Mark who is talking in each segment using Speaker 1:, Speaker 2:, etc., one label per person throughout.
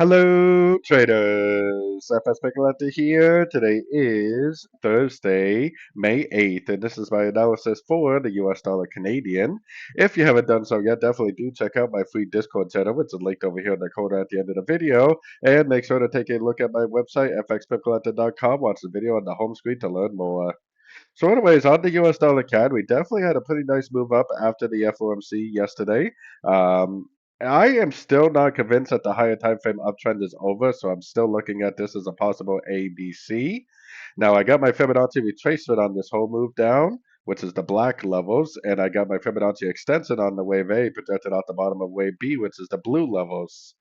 Speaker 1: Hello, traders. FX Pip Collector here. Today is Thursday, May 8th, and this is my analysis for the US dollar Canadian. If you haven't done so yet, definitely do check out my free Discord channel, which is linked over here in the corner at the end of the video. And make sure to take a look at my website, fxpipcollector.com. Watch the video on the home screen to learn more. So, anyways, on the US dollar CAD, we definitely had a pretty nice move up after the FOMC yesterday. Um, I am still not convinced that the higher time frame uptrend is over, so I'm still looking at this as a possible ABC. Now, I got my Fibonacci retracement on this whole move down, which is the black levels, and I got my Fibonacci extension on the wave A projected out the bottom of wave B, which is the blue levels.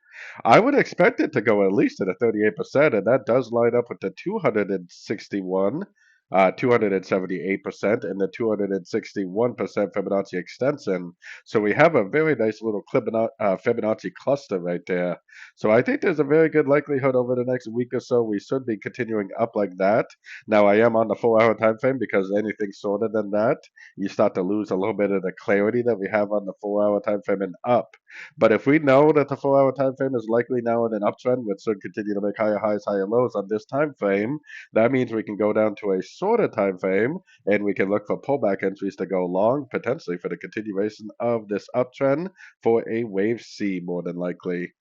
Speaker 1: I would expect it to go at least to the 38%, and that does line up with the 261 278%, and the 261% Fibonacci extension. So we have a very nice little Fibonacci cluster right there. So I think there's a very good likelihood over the next week or so we should be continuing up like that. Now I am on the 4 hour time frame because anything shorter than that, you start to lose a little bit of the clarity that we have on the 4 hour time frame and up. But if we know that the 4 hour time frame is likely now in an uptrend, which should continue to make higher highs, higher lows on this time frame, that means we can go down to a shorter time frame and we can look for pullback entries to go long, potentially for the continuation of this uptrend for a wave C more than likely.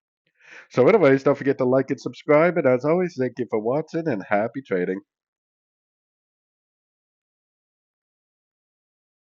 Speaker 1: So anyways, don't forget to like and subscribe. And as always, thank you for watching and happy trading.